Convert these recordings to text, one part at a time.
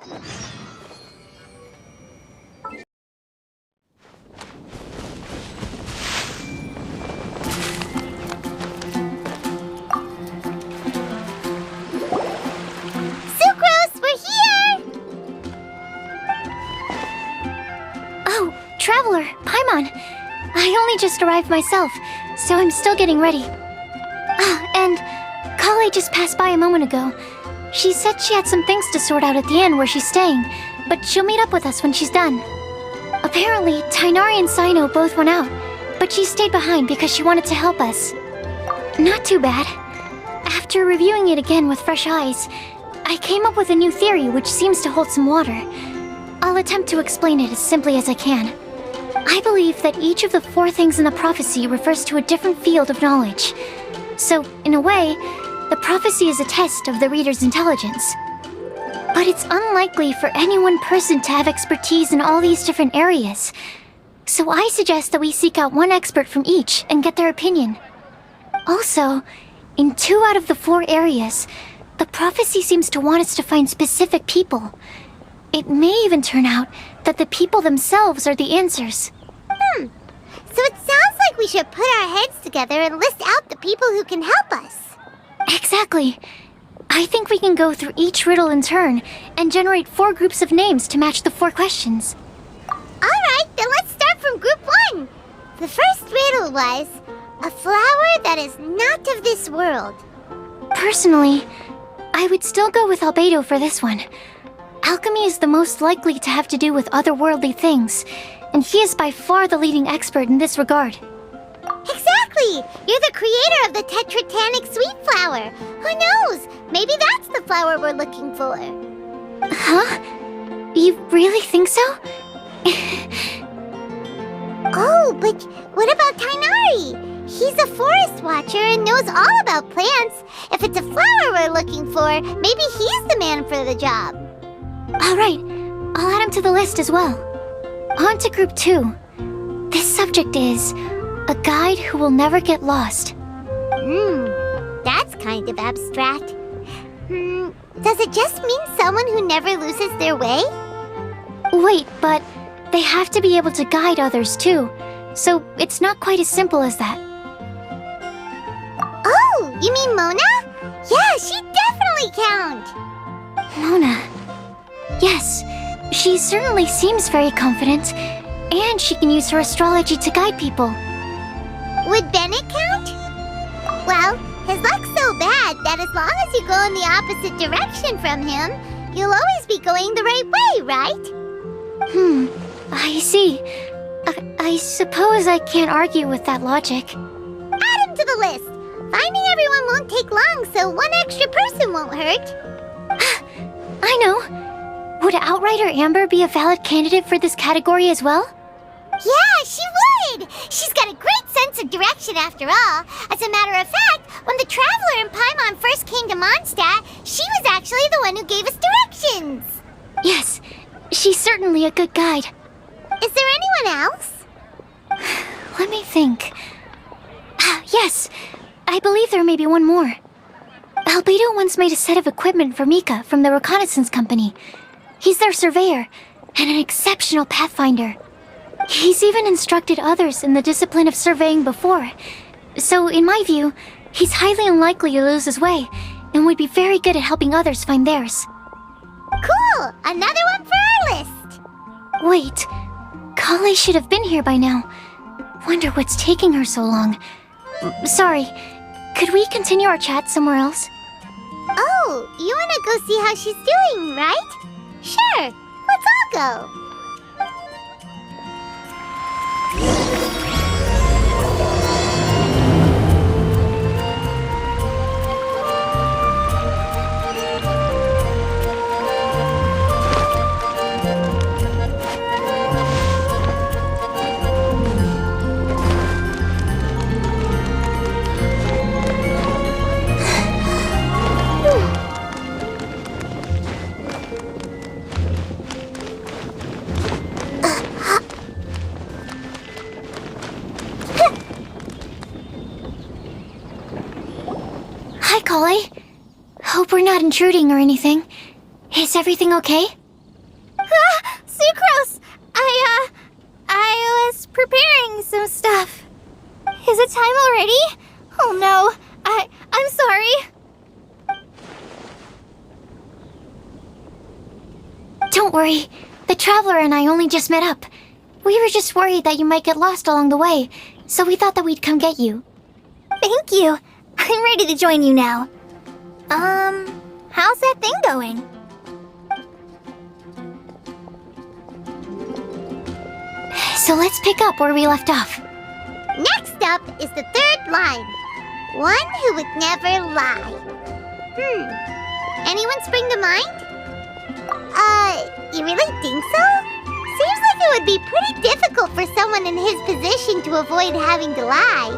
Sucrose, we're here! Oh, Traveler, Paimon. I only just arrived myself, so I'm still getting ready. And Collei just passed by a moment ago. She said she had some things to sort out at the inn where she's staying, but she'll meet up with us when she's done. Apparently, Tighnari and Cyno both went out, but she stayed behind because she wanted to help us. Not too bad. After reviewing it again with fresh eyes, I came up with a new theory which seems to hold some water. I'll attempt to explain it as simply as I can. I believe that each of the 4 things in the prophecy refers to a different field of knowledge. So, in a way, the prophecy is a test of the reader's intelligence. But it's unlikely for any one person to have expertise in all these different areas. So I suggest that we seek out one expert from each and get their opinion. Also, in 2 out of the 4 areas, the prophecy seems to want us to find specific people. It may even turn out that the people themselves are the answers. So it sounds like we should put our heads together and list out the people who can help us. Exactly. I think we can go through each riddle in turn and generate 4 groups of names to match the 4 questions. Alright, then let's start from group 1. The first riddle was, a flower that is not of this world. Personally, I would still go with Albedo for this one. Alchemy is the most likely to have to do with otherworldly things, and he is by far the leading expert in this regard. Exactly! You're the creator of the tetratanic sweet flower. Who knows? Maybe that's the flower we're looking for. Huh? You really think so? Oh, but what about Tighnari? He's a forest watcher and knows all about plants. If it's a flower we're looking for, maybe he's the man for the job. Alright, I'll add him to the list as well. On to group 2. This subject is a guide who will never get lost. That's kind of abstract. Does it just mean someone who never loses their way? Wait, but they have to be able to guide others too, so it's not quite as simple as that. Oh, you mean Mona? Yeah, she definitely counts. Mona. Yes, she certainly seems very confident, and she can use her astrology to guide people. Would Bennett count? Well, his luck's so bad that as long as you go in the opposite direction from him, you'll always be going the right way, right? I see. I suppose I can't argue with that logic. Add him to the list. Finding everyone won't take long, so one extra person won't hurt. I know. Would Outrider Amber be a valid candidate for this category as well? Yeah, she would! She's got a great sense of direction after all. As a matter of fact, when the Traveler and Paimon first came to Mondstadt, she was actually the one who gave us directions. Yes, she's certainly a good guide. Is there anyone else? Let me think. Yes, I believe there may be one more. Albedo once made a set of equipment for Mika from the reconnaissance company. He's their surveyor, and an exceptional pathfinder. He's even instructed others in the discipline of surveying before. So, in my view, he's highly unlikely to lose his way, and would be very good at helping others find theirs. Cool! Another one for our list! Wait, Collei should have been here by now. Wonder what's taking her so long. Sorry, could we continue our chat somewhere else? Oh, you wanna go see how she's doing, right? Sure, let's all go. Hi, Collei. Hope we're not intruding or anything. Is everything okay? preparing some stuff. Is it time already? Oh no, I'm sorry. Don't worry. The Traveler and I only just met up. We were just worried that you might get lost along the way, so we thought that we'd come get you. Thank you. I'm ready to join you now. How's that thing going? So let's pick up where we left off. Next up is the third line. One who would never lie. Anyone spring to mind? You really think so? Seems like it would be pretty difficult for someone in his position to avoid having to lie.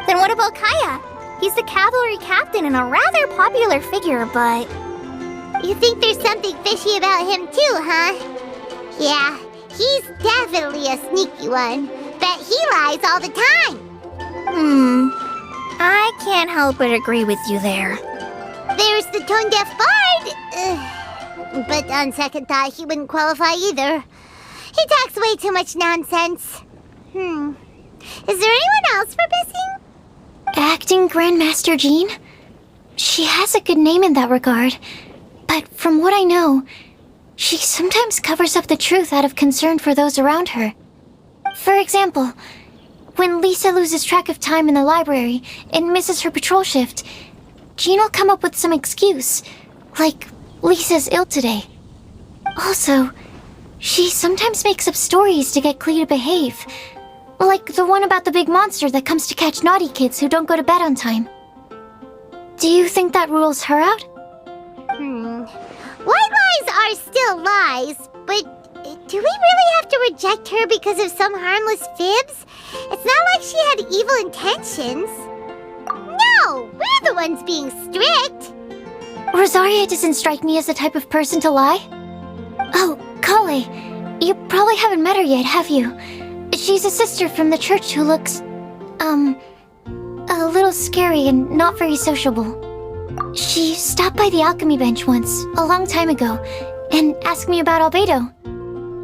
Then what about Kaya? He's the cavalry captain and a rather popular figure, but... You think there's something fishy about him too, huh? Yeah, he's definitely a sneaky one. Bet he lies all the time. I can't help but agree with you there. There's the tone-deaf bard. But on second thought, he wouldn't qualify either. He talks way too much nonsense. Is there anyone else we're missing? Acting Grandmaster Jean? She has a good name in that regard. But from what I know, she sometimes covers up the truth out of concern for those around her. For example, when Lisa loses track of time in the library and misses her patrol shift, Jean will come up with some excuse, like Lisa's ill today. Also, she sometimes makes up stories to get Klee to behave, like the one about the big monster that comes to catch naughty kids who don't go to bed on time. Do you think that rules her out? White lies are still lies, but do we really have to reject her because of some harmless fibs? It's not like she had evil intentions. No, we're the ones being strict. Rosaria doesn't strike me as the type of person to lie. Oh, Collei, you probably haven't met her yet, have you? She's a sister from the church who looks, a little scary and not very sociable. She stopped by the alchemy bench once, a long time ago, and asked me about Albedo.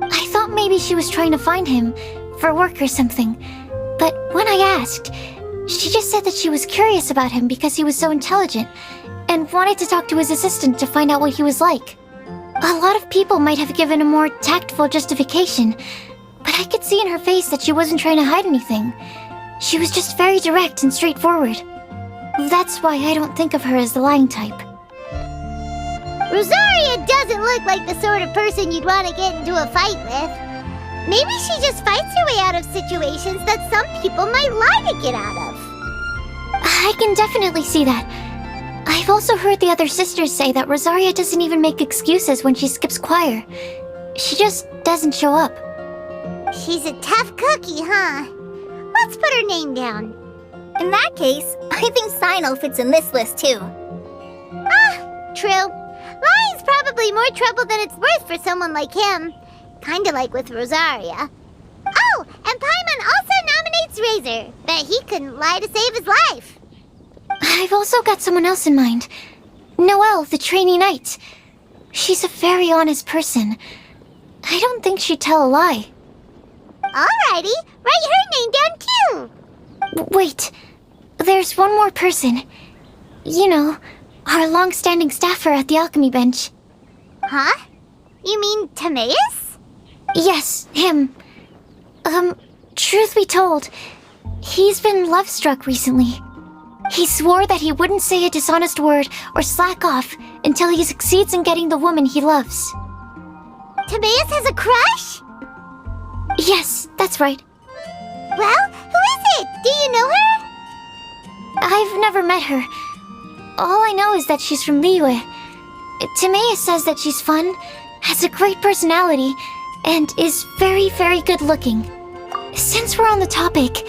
I thought maybe she was trying to find him, for work or something. But when I asked, she just said that she was curious about him because he was so intelligent, and wanted to talk to his assistant to find out what he was like. A lot of people might have given a more tactful justification, but I could see in her face that she wasn't trying to hide anything. She was just very direct and straightforward. That's why I don't think of her as the lying type. Rosaria doesn't look like the sort of person you'd want to get into a fight with. Maybe she just fights her way out of situations that some people might lie to get out of. I can definitely see that. I've also heard the other sisters say that Rosaria doesn't even make excuses when she skips choir. She just doesn't show up. She's a tough cookie, huh? Let's put her name down. In that case, I think Sinal fits in this list too. True. Lying's probably more trouble than it's worth for someone like him. Kinda like with Rosaria. Oh, and Paimon also nominates Razor. Bet he couldn't lie to save his life. I've also got someone else in mind. Noelle, the trainee knight. She's a very honest person. I don't think she'd tell a lie. Alrighty, write her name down too. Wait, there's one more person. You know, our long-standing staffer at the alchemy bench. Huh? You mean Timaeus? Yes, him. Truth be told, he's been love-struck recently. He swore that he wouldn't say a dishonest word or slack off until he succeeds in getting the woman he loves. Timaeus has a crush? Yes, that's right. Well, who is it? Do you know her? I've never met her. All I know is that she's from Liyue. Timaeus says that she's fun, has a great personality, and is very, very good looking. Since we're on the topic,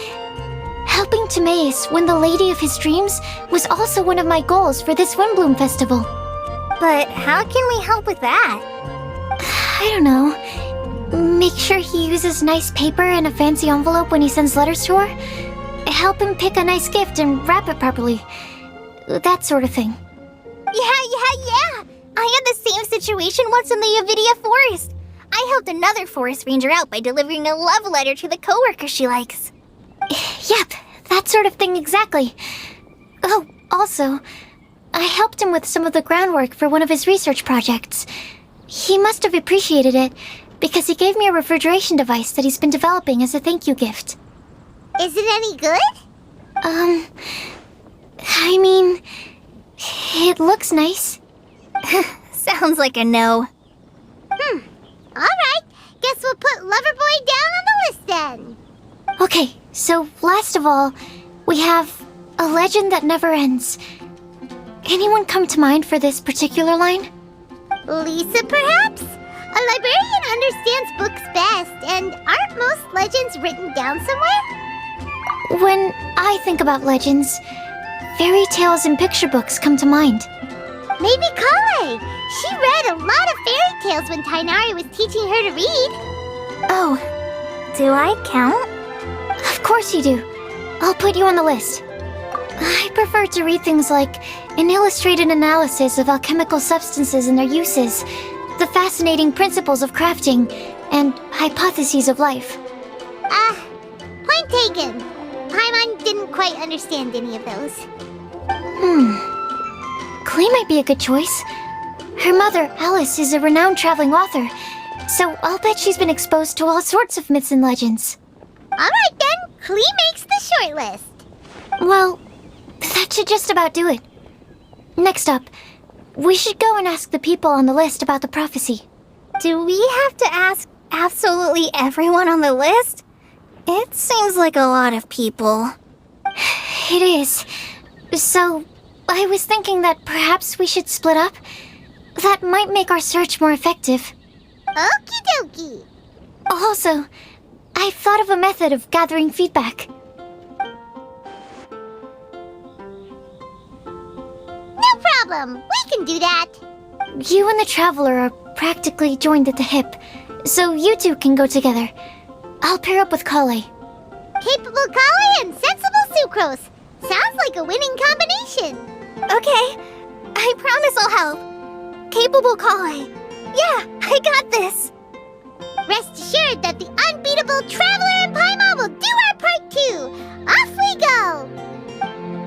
helping Timaeus win the lady of his dreams was also one of my goals for this Windbloom Festival. But how can we help with that? I don't know. Make sure he uses nice paper and a fancy envelope when he sends letters to her. Help him pick a nice gift and wrap it properly. That sort of thing. Yeah. I had the same situation once in the Avidia Forest. I helped another forest ranger out by delivering a love letter to the coworker she likes. Yep, that sort of thing exactly. Oh, also, I helped him with some of the groundwork for one of his research projects. He must have appreciated it, because he gave me a refrigeration device that he's been developing as a thank you gift. Is it any good? I mean, it looks nice. Sounds like a no. Alright, guess we'll put Loverboy down on the list then. Okay, so last of all, we have a legend that never ends. Anyone come to mind for this particular line? Lisa, perhaps? A librarian understands books best, and aren't most legends written down somewhere? When I think about legends, fairy tales and picture books come to mind. Maybe Collei. She read a lot of fairy tales when Tighnari was teaching her to read. Oh, do I count? Of course you do. I'll put you on the list. I prefer to read things like an illustrated analysis of alchemical substances and their uses, the fascinating principles of crafting, and hypotheses of life. Point taken. Paimon didn't quite understand any of those. Collei might be a good choice. Her mother, Alice, is a renowned traveling author, so I'll bet she's been exposed to all sorts of myths and legends. Alright then, Collei makes the short list. Well, that should just about do it. Next up, we should go and ask the people on the list about the prophecy. Do we have to ask absolutely everyone on the list? It seems like a lot of people. It is. So, I was thinking that perhaps we should split up. That might make our search more effective. Okie dokie. Also, I've thought of a method of gathering feedback. No problem. We can do that. You and the Traveler are practically joined at the hip, so you two can go together. I'll pair up with Collei. Capable Collei and sensible Sucrose. Sounds like a winning combination. Okay, I promise I'll help. Capable Collei. Yeah, I got this. Rest assured that the unbeatable Traveler and Paimon will do our part too. Off we go!